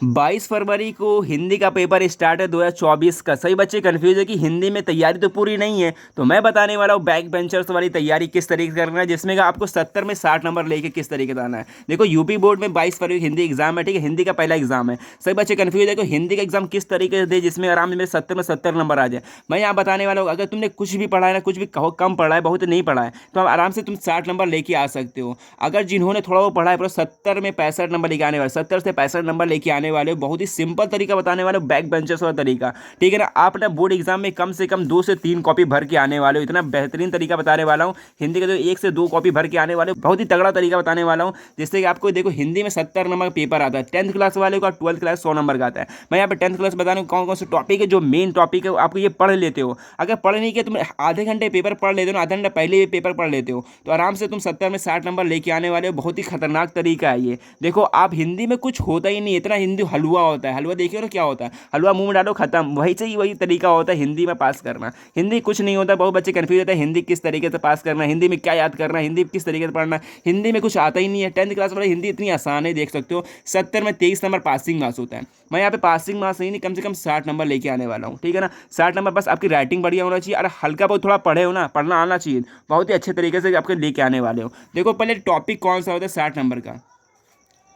22 फरवरी को हिंदी का paper start है 2024 का। सही बच्चे कंफ्यूज है कि हिंदी में तैयारी तो पूरी नहीं है, तो मैं बताने वाला हूँ बैक बेंचर्स वाली तैयारी किस तरीके से करना है, जिसमें कि आपको 70 में 60 नंबर लेके किस तरीके से आना है। देखो यूपी बोर्ड में 22 फरवरी हिंदी एग्जाम है, ठीक है, हिंदी का पहला एग्जाम है। सही बच्चे कंफ्यूज है कि हिंदी का एग्जाम किस तरीके से दे जिसमें आराम से मेरे 70 में 70 नंबर आ जाए। मैं यहाँ बताने वाला हूँ, अगर तुमने कुछ भी पढ़ा है ना, कुछ भी कम पढ़ा है, बहुत नहीं पढ़ा है, तो आराम से तुम 60 नंबर लेके आ सकते हो। अगर जिन्होंने थोड़ा वो पढ़ा है, पूरा 70 में 65 नंबर लेके आने वाले, 70 से 65 नंबर लेके आने वाले हो, बहुत ही सिंपल तरीका बताने वाले हो, बैक बेंचर्स वाला तरीका। ठीक है ना, आप ना बोर्ड एग्जाम में कम से कम 2 से 3 कॉपी भर के आने वाले हो। इतना बेहतरीन तरीका बताने वाला हूँ। हिंदी का जो 1 से 2 कॉपी भर के आने वाले हो, बहुत ही तगड़ा तरीका बताने वाला हूँ, जिससे कि आपको देखो हिंदी में 70 नंबर का पेपर आता है। 10th क्लास वाले को 12th क्लास 100 नंबर का आता है। मैं यहाँ पे 10th क्लास बताने कौन कौन से टॉपिक है, जो मेन टॉपिक है आपको ये पढ़ लेते हो। अगर पढ़ नहीं किया तुम आधे घंटे पेपर पढ़ लेते हो ना, आधा घंटा पहले ये पेपर पढ़ लेते हो, तो आराम से तुम 70 में 60 नंबर लेके आने वाले हो। बहुत ही खतरनाक तरीका है ये। देखो आप हिंदी में कुछ होता ही नहीं, इतना हिंदी हलवा होता है। हलवा देखिए ना क्या होता है, हलवा मुंह में डालो खत्म। वही चाहिए, वही तरीका होता है हिंदी में पास करना। हिंदी कुछ नहीं होता। बहुत बच्चे कंफ्यूज होते हैं हिंदी किस तरीके से पास करना, हिंदी में क्या याद करना, हिंदी किस तरीके से पढ़ना। हिंदी में कुछ आता ही नहीं है। 10th क्लास वाले हिंदी इतनी आसान है, देख सकते हो। 70 में 23 नंबर पासिंग मार्क्स होता है। मैं यहाँ पे पासिंग मार्क्स नहीं, कम से कम 60 नंबर लेके आने वाला हूँ। ठीक है ना, 60 नंबर। बस आपकी राइटिंग बढ़िया होना चाहिए और हल्का बहुत थोड़ा पढ़े हो ना, पढ़ना आना चाहिए। बहुत ही अच्छे तरीके से आपके लेके आने वाले हो। देखो पहले टॉपिक कौन सा होता है 60 नंबर का।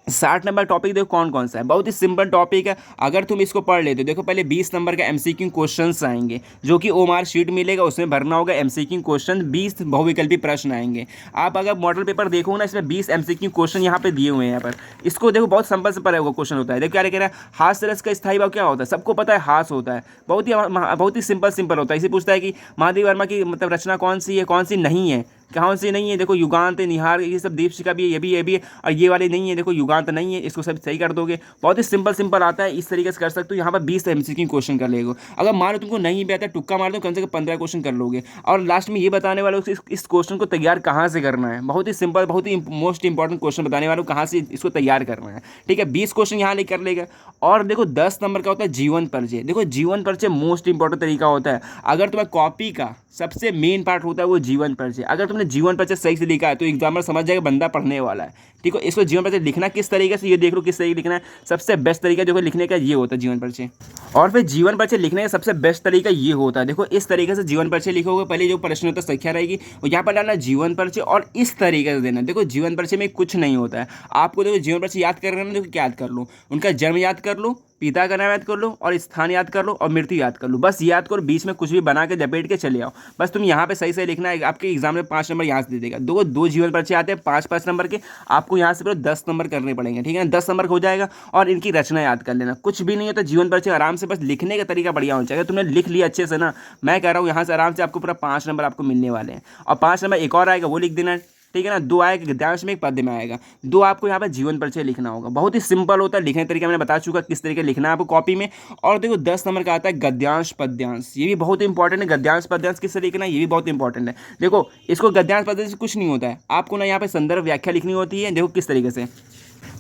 60 नंबर टॉपिक देखो कौन कौन सा है, बहुत ही सिंपल टॉपिक है। अगर तुम इसको पढ़ लेते हो, देखो पहले 20 नंबर का एमसीक्यू क्वेश्चंस आएंगे, जो कि ओमार शीट मिलेगा, उसमें भरना होगा एमसीक्यू क्वेश्चन। 20 बहुविकल्पी प्रश्न आएंगे। आप अगर मॉडल पेपर देखो ना, इसमें 20 एमसीक्यू क्वेश्चन यहाँ पे दिए हुए हैं। यहाँ पर इसको देखो, बहुत सिंपल से पढ़ा हुआ क्वेश्चन होता है। देखो क्या कह रहा है, हास्य रस का स्थायी भाव क्या होता है, सबको पता है हास होता है। बहुत ही सिंपल सिंपल होता है। इसे पूछता है कि महादेव वर्मा की मतलब रचना कौन सी है, कौन सी नहीं है, कौन सी नहीं है। देखो युगांत, निहार, ये सब दीपशिखा भी है, ये भी है, और ये वाली नहीं है, देखो युगांत नहीं है, इसको सब सही कर दोगे। बहुत ही सिंपल सिंपल आता है, इस तरीके से कर सकते हो। यहाँ पर 20 एमसीक्यू क्वेश्चन कर लेगा। अगर मान लो तुमको नहीं भी आता, टुक्का मार दो, कम से कम 15 क्वेश्चन कर लोगे। और लास्ट में ये बताने वाले हो इस क्वेश्चन को तैयार कहाँ से करना है। बहुत ही सिंपल, बहुत ही मोस्ट इंपॉर्टेंट क्वेश्चन बताने वाले हो, कहाँ से इसको तैयार करना है। ठीक है, 20 क्वेश्चन यहाँ ले कर लेगा। और देखो 10 नंबर का होता है जीवन परिचय। देखो जीवन परिचय मोस्ट इंपॉर्टेंट तरीका होता है। अगर तुम्हें कॉपी का सबसे मेन पार्ट होता है वो जीवन परिचय। अगर तुमने जीवन परिचय सही से लिखा है तो एग्जामर समझ जाएगा बंदा पढ़ने वाला है। ठीक है, इसको जीवन परिचय लिखना किस तरीके से, ये देख लो किस तरीके लिखना है। सबसे बेस्ट तरीका जो है लिखने का ये होता है जीवन परिचय। और फिर जीवन परिचय लिखने का सबसे बेस्ट तरीका ये होता है, देखो इस तरीके से जीवन परिचय लिखोगे। पहले जो प्रश्न होता है संख्या रहेगी, और यहाँ पर डालना जीवन परिचय, और इस तरीके से देना। देखो जीवन परिचय में कुछ नहीं होता है। आपको देखो जीवन परिचय याद करना है, देखो क्या याद कर लो, उनका जन्म याद कर लो, पिता का नाम याद कर लो, और स्थान याद कर लो, और मृत्यु याद कर लो। बस याद करो, बीच में कुछ भी बना के लपेट के चले आओ। बस तुम यहाँ पे सही सही लिखना है। आपके एग्जाम में 5 नंबर यहाँ से दे देगा। दो दो जीवन परिचय आते हैं 5-5 नंबर के। आपको यहाँ से पूरा 10 नंबर करने पड़ेंगे। ठीक है ना, 10 नंबर हो जाएगा। और इनकी रचना याद कर लेना, कुछ भी नहीं होता जीवन परिचय। आराम से बस लिखने का तरीका बढ़िया होना चाहिए। अगर तुमने लिख लिया अच्छे से ना, मैं कह रहा हूँ यहाँ से आराम से आपको पूरा 5 नंबर आपको मिलने वाले हैं। और 5 नंबर एक और आएगा, वो लिख देना। ठीक है ना, 2 आएगा गद्यांश में, एक पद्य में आएगा। 2 आपको यहाँ पर जीवन परिचय लिखना होगा। बहुत ही सिंपल होता है लिखने तरीका, मैंने बता चुका किस तरीके लिखना है आपको कॉपी में। और देखो 10 नंबर का आता है गद्यांश पद्यांश। ये भी बहुत इंपॉर्टेंट है। गद्यांश पद्यांश किससे लिखना है, ये भी बहुत इंपॉर्टेंट है। देखो इसको गद्यांश पद्यांश से कुछ नहीं होता है, आपको ना यहाँ पे संदर्भ व्याख्या लिखनी होती है। देखो किस तरीके से,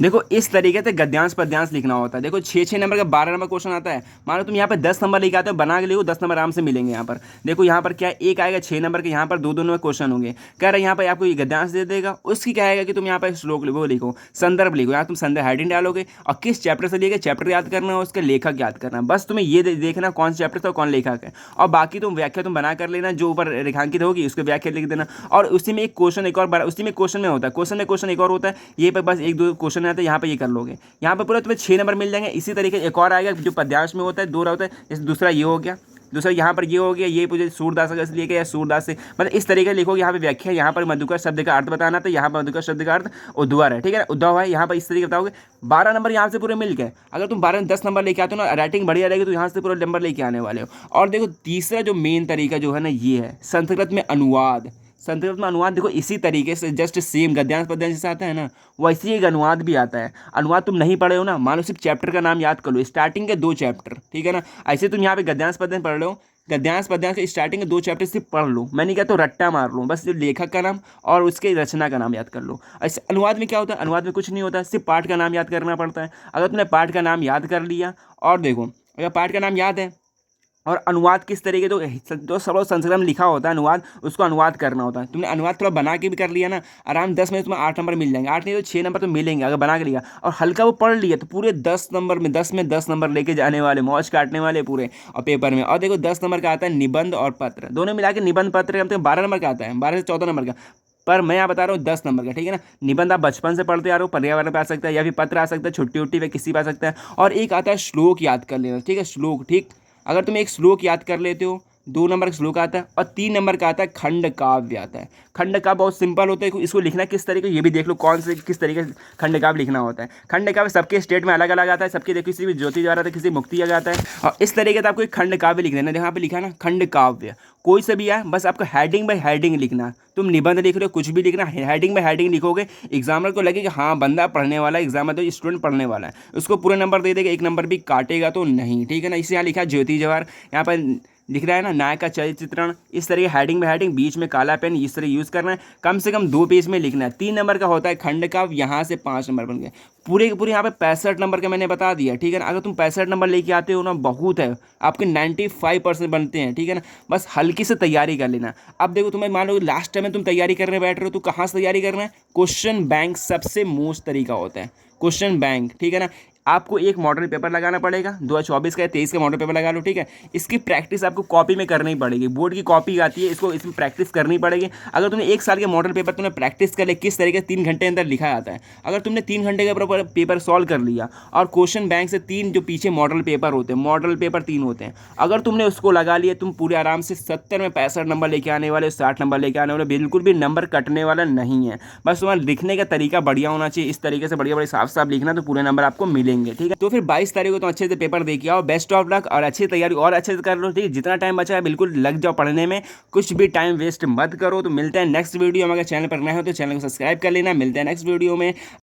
देखो इस तरीके से गद्यांश पद्यांश लिखना होता है। देखो 6-6 नंबर का 12 नंबर क्वेश्चन आता है। मान लो तुम यहाँ पर 10 नंबर लेके आते हो, बना के लिखो, 10 नंबर आराम से मिलेंगे यहाँ पर। देखो यहाँ पर क्या है, एक आएगा 6 नंबर के, यहाँ पर 2-2 नंबर क्वेश्चन होंगे। कह रहा है यहाँ पर आपको ये गद्यांश दे देगा। उसकी क्या आएगा कि तुम यहाँ पर श्लोक लिखो, लिखो संदर्भ लिखो। यहाँ तुम संदर्भ हेडिंग डालोगे, और किस चैप्टर से लेके चैप्टर याद करना है, उसके लेखक याद करना है। बस तुम्हें ये देखना कौन सा चैप्टर था, कौन लेखक है। और बाकी तुम व्याख्या तुम बना कर लेना, जो ऊपर रेखांकित होगी उसको व्याख्या लिख देना। और उसी में एक क्वेश्चन एक और उसी में क्वेश्चन में होता है, क्वेश्चन में क्वेश्चन एक और होता है। ये पर बस 1-2 क्वेश्चन आता है, यहाँ पर ये कर लो। यहाँ पर पूरा तुम्हें 6 नंबर मिल जाएंगे। इसी तरीके एक और आएगा जो पद्यांश में होता है, 2 होता है। जैसे दूसरा ये हो गया, दूसरा यहाँ पर ये हो गया, ये पूछे सूरदास का इसलिए क्या, या सूरदास से, मतलब इस तरीके से लिखोगे। यहाँ पे व्याख्या, यहाँ पर मधुकर शब्द का अर्थ बताना, तो यहाँ पर मधुकर शब्द का अर्थ उद्धार है। ठीक है, उद्धव है, यहाँ पर इस तरीके बताओगे। 12 नंबर यहाँ से पूरे मिल गए। अगर तुम 12 में 10 नंबर लेके आते हो ना, राइटिंग बढ़िया रहेगी, तो यहाँ से पूरा नंबर लेके आने वाले हो। और देखो तीसरा जो मेन तरीका जो है ना, ये है संस्कृत में अनुवाद। संस्कृत में अनुवाद देखो इसी तरीके से, जस्ट सेम गद्यांश पद्यांश जैसे आता है ना, वैसे ही एक अनुवाद भी आता है। अनुवाद तुम नहीं पढ़े हो ना, मान लो सिर्फ चैप्टर का नाम याद कर लो, स्टार्टिंग के 2 चैप्टर। ठीक है ना, ऐसे तुम यहाँ पे गद्यांश पद्यांश पढ़ लो, गद्यांश पद्यांश के स्टार्टिंग के 2 चैप्टर सिर्फ पढ़ लो। मैं नहीं कहता रट्टा मार लो, बस जो लेखक का नाम और उसके रचना का नाम याद कर लो। ऐसे अनुवाद में क्या होता है, अनुवाद में कुछ नहीं होता, सिर्फ पाठ का नाम याद करना पड़ता है। अगर तुमने पाठ का नाम याद कर लिया, और देखो अगर पाठ का नाम याद है और अनुवाद किस तरीके जो सर्व संस्कृत में लिखा होता है अनुवाद, उसको अनुवाद करना होता है। तुमने अनुवाद थोड़ा बना के भी कर लिया ना, आराम 10 में तुम्हें 8 नंबर मिल जाएंगे, 8 नहीं तो 6 नंबर तो मिलेंगे अगर बना के लिया। और हल्का वो पढ़ लिया तो पूरे 10 नंबर में 10 नंबर लेके जाने वाले, मौज काटने वाले पूरे और पेपर में। और देखो 10 नंबर का आता है निबंध और पत्र, दोनों मिला के निबंध पत्र का 12 नंबर का आता है, 12 से 14 नंबर का। पर मैं यहाँ बता रहा हूँ 10 नंबर का, ठीक है ना। निबंध आप बचपन से पढ़ते आ रहे हो, पर्यावरण पे आ सकता है, या फिर पत्र आ सकता है, छुट्टी उट्टी पे किसी पे आ सकता है। और एक आता है श्लोक याद कर लेना, ठीक है, श्लोक, ठीक। अगर तुम एक श्लोक याद कर लेते हो, 2 नंबर का श्लोक आता है, और 3 नंबर का आता है खंड काव्य आता है। खंड काव्य बहुत सिंपल होता है, इसको लिखना किस तरीके, ये भी देख लो कौन से किस तरीके से खंड काव्य लिखना होता है। खंड काव्य सबके स्टेट में अलग अलग आता है, सबके देखो किसी भी ज्योति द्वारा आता है, किसी मुक्ति जगह आता है। और इस तरीके से आपको एक खंड काव्य लिख देना, यहाँ पे लिखा ना खंड काव्य, कोई से भी आए, बस आपको हेडिंग बाय हेडिंग लिखना। तुम निबंध लिख रहे हो, कुछ भी लिखना, हेडिंग बाय हेडिंग लिखोगे, एग्जामर को लगेगा हाँ बंदा पढ़ने वाला है, एग्जामर तो स्टूडेंट पढ़ने वाला है, उसको पूरे नंबर दे देगा, 1 नंबर भी काटेगा तो नहीं, ठीक है ना। इसे यहाँ लिखा ज्योति जवाहर, यहाँ पर दिख रहा है ना नायक का चरित्र चित्रण। इस तरीके हेडिंग में हेडिंग, बीच में काला पेन, इस तरह यूज़ करना है। कम से कम 2 पेज में लिखना है। 3 नंबर का होता है खंड का, यहाँ से 5 नंबर बन गए, पूरे के पूरे यहाँ पे 65 नंबर का मैंने बता दिया, ठीक है ना। अगर तुम 65 नंबर लेके आते हो ना, बहुत है, आपके 95% बनते हैं, ठीक है ना। बस हल्की से तैयारी कर लेना। अब देखो तुम्हें मान लो लास्ट टाइम में तुम तैयारी करने बैठ रहे हो, तो कहाँ से तैयारी करना है, क्वेश्चन बैंक सबसे मोस्ट तरीका होता है, क्वेश्चन बैंक, ठीक है ना। आपको एक मॉडल पेपर लगाना पड़ेगा, 2024 का या 23 का मॉडल पेपर लगा लो, ठीक है। इसकी प्रैक्टिस आपको कॉपी में करनी पड़ेगी, बोर्ड की कॉपी आती है, इसको इसमें प्रैक्टिस करनी पड़ेगी। अगर तुमने 1 साल के मॉडल पेपर तुमने प्रैक्टिस कर लिया, किस तरीके से 3 घंटे अंदर लिखा जाता है, अगर तुमने 3 घंटे का पेपर सॉल्व कर लिया, और क्वेश्चन बैंक से 3 जो पीछे मॉडल पेपर होते हैं, मॉडल पेपर 3 होते हैं, अगर तुमने उसको लगा लिया, तुम पूरे आराम से 70 में 65 नंबर लेके आने वाले, 60 नंबर लेके आने वाले, बिल्कुल भी नंबर कटने वाला नहीं है। बस तुम्हारा लिखने का तरीका बढ़िया होना चाहिए, इस तरीके से बढ़िया बढ़िया साफ साफ लिखना, तो पूरे नंबर आपको मिलेंगे, ठीक है। तो फिर 22 तारीख को तो अच्छे से पेपर दे के आओ, बेस्ट ऑफ लक, और अच्छी तैयारी और अच्छे से कर लो, ठीक है। जितना टाइम बचा है बिल्कुल लग जाओ पढ़ने में, कुछ भी टाइम वेस्ट मत करो। तो मिलते हैं नेक्स्ट वीडियो में, अगर चैनल पर नए हो तो चैनल को सब्सक्राइब कर लेना। मिलते हैं नेक्स्ट वीडियो में।